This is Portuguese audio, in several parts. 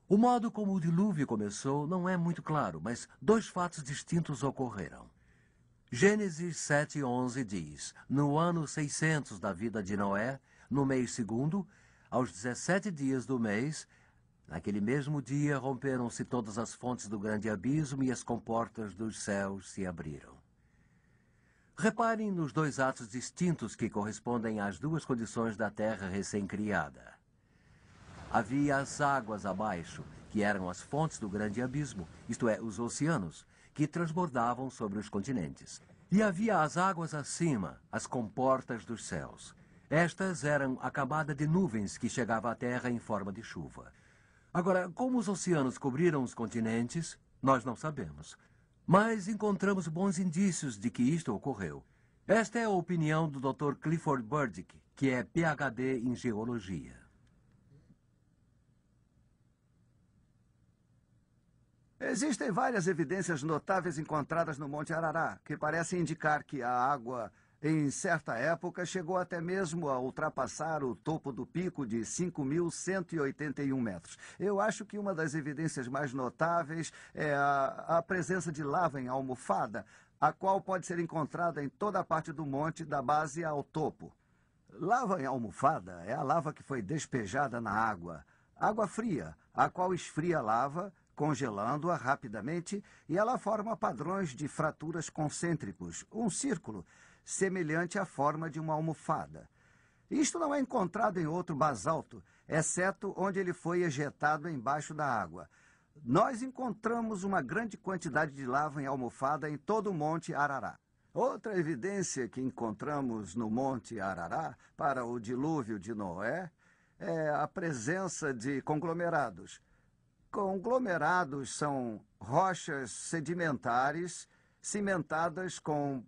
O modo como o dilúvio começou não é muito claro, mas dois fatos distintos ocorreram. Gênesis 7:11 diz: no ano 600 da vida de Noé, no mês segundo, aos 17 dias do mês, naquele mesmo dia romperam-se todas as fontes do grande abismo e as comportas dos céus se abriram. Reparem nos dois atos distintos que correspondem às duas condições da terra recém-criada. Havia as águas abaixo, que eram as fontes do grande abismo, isto é, os oceanos, que transbordavam sobre os continentes. E havia as águas acima, as comportas dos céus. Estas eram a camada de nuvens que chegava à terra em forma de chuva. Agora, como os oceanos cobriram os continentes, nós não sabemos. Mas encontramos bons indícios de que isto ocorreu. Esta é a opinião do Dr. Clifford Burdick, que é Ph.D. em geologia. Existem várias evidências notáveis encontradas no Monte Arará, que parecem indicar que a água, em certa época, chegou até mesmo a ultrapassar o topo do pico de 5.181 metros. Eu acho que uma das evidências mais notáveis é a presença de lava em almofada, a qual pode ser encontrada em toda a parte do monte, da base ao topo. Lava em almofada é a lava que foi despejada na água. Água fria, a qual esfria a lava, congelando-a rapidamente, e ela forma padrões de fraturas concêntricos, um círculo, semelhante à forma de uma almofada. Isto não é encontrado em outro basalto, exceto onde ele foi ejetado embaixo da água. Nós encontramos uma grande quantidade de lava em almofada em todo o Monte Arará. Outra evidência que encontramos no Monte Arará para o dilúvio de Noé é a presença de conglomerados. Conglomerados são rochas sedimentares cimentadas com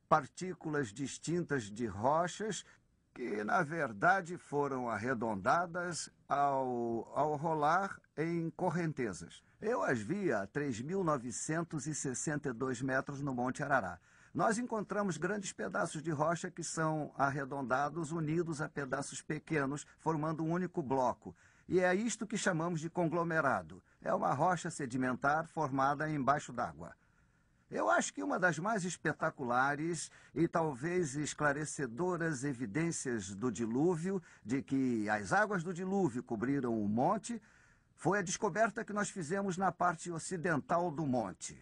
partículas distintas de rochas que, na verdade, foram arredondadas ao rolar em correntezas. Eu as vi a 3.962 metros no Monte Arará. Nós encontramos grandes pedaços de rocha que são arredondados, unidos a pedaços pequenos, formando um único bloco. E é isto que chamamos de conglomerado. É uma rocha sedimentar formada embaixo d'água. Eu acho que uma das mais espetaculares e talvez esclarecedoras evidências do dilúvio, de que as águas do dilúvio cobriram o monte, foi a descoberta que nós fizemos na parte ocidental do monte.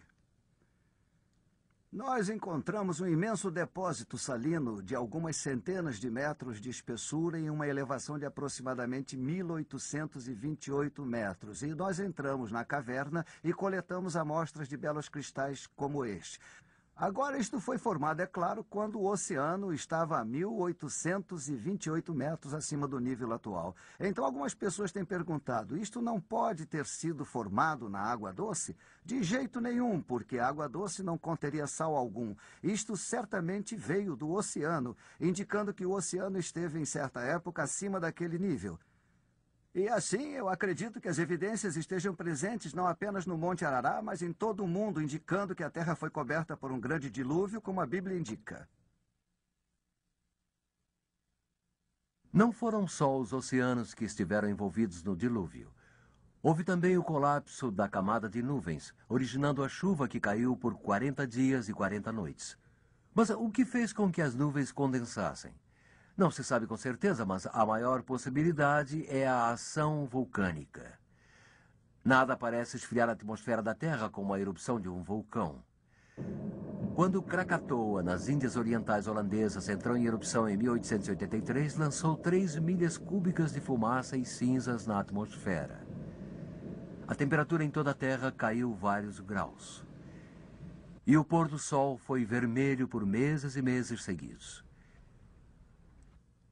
Nós encontramos um imenso depósito salino de algumas centenas de metros de espessura em uma elevação de aproximadamente 1.828 metros. E nós entramos na caverna e coletamos amostras de belos cristais como este. Agora, isto foi formado, é claro, quando o oceano estava a 1.828 metros acima do nível atual. Então, algumas pessoas têm perguntado, isto não pode ter sido formado na água doce? De jeito nenhum, porque a água doce não conteria sal algum. Isto certamente veio do oceano, indicando que o oceano esteve em certa época acima daquele nível. E assim, eu acredito que as evidências estejam presentes não apenas no Monte Arará, mas em todo o mundo, indicando que a Terra foi coberta por um grande dilúvio, como a Bíblia indica. Não foram só os oceanos que estiveram envolvidos no dilúvio. Houve também o colapso da camada de nuvens, originando a chuva que caiu por 40 dias e 40 noites. Mas o que fez com que as nuvens condensassem? Não se sabe com certeza, mas a maior possibilidade é a ação vulcânica. Nada parece esfriar a atmosfera da Terra como a erupção de um vulcão. Quando Krakatoa, nas Índias Orientais Holandesas, entrou em erupção em 1883, lançou 3 milhas cúbicas de fumaça e cinzas na atmosfera. A temperatura em toda a Terra caiu vários graus. E o pôr do sol foi vermelho por meses e meses seguidos.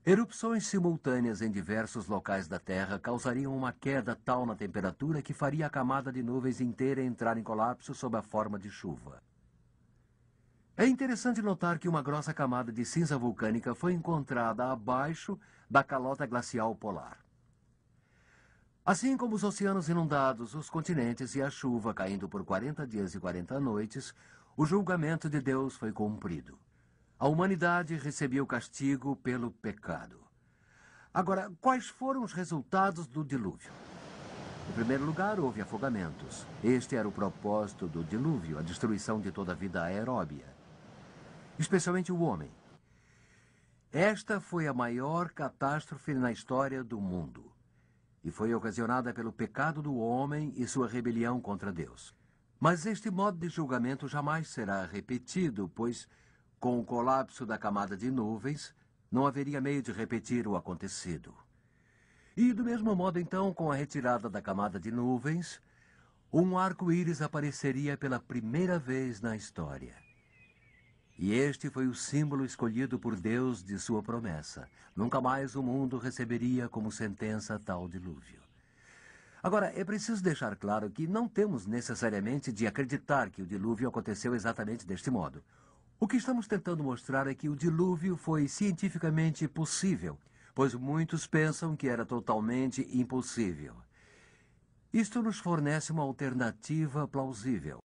Erupções simultâneas em diversos locais da Terra causariam uma queda tal na temperatura que faria a camada de nuvens inteira entrar em colapso sob a forma de chuva. É interessante notar que uma grossa camada de cinza vulcânica foi encontrada abaixo da calota glacial polar. Assim como os oceanos inundados, os continentes e a chuva caindo por 40 dias e 40 noites, o julgamento de Deus foi cumprido. A humanidade recebeu o castigo pelo pecado. Agora, quais foram os resultados do dilúvio? Em primeiro lugar, houve afogamentos. Este era o propósito do dilúvio, a destruição de toda a vida aeróbia, especialmente o homem. Esta foi a maior catástrofe na história do mundo e foi ocasionada pelo pecado do homem e sua rebelião contra Deus. Mas este modo de julgamento jamais será repetido, pois, com o colapso da camada de nuvens, não haveria meio de repetir o acontecido. E, do mesmo modo, então, com a retirada da camada de nuvens, um arco-íris apareceria pela primeira vez na história. E este foi o símbolo escolhido por Deus de sua promessa. Nunca mais o mundo receberia como sentença tal dilúvio. Agora, é preciso deixar claro que não temos necessariamente de acreditar que o dilúvio aconteceu exatamente deste modo. O que estamos tentando mostrar é que o dilúvio foi cientificamente possível, pois muitos pensam que era totalmente impossível. Isto nos fornece uma alternativa plausível.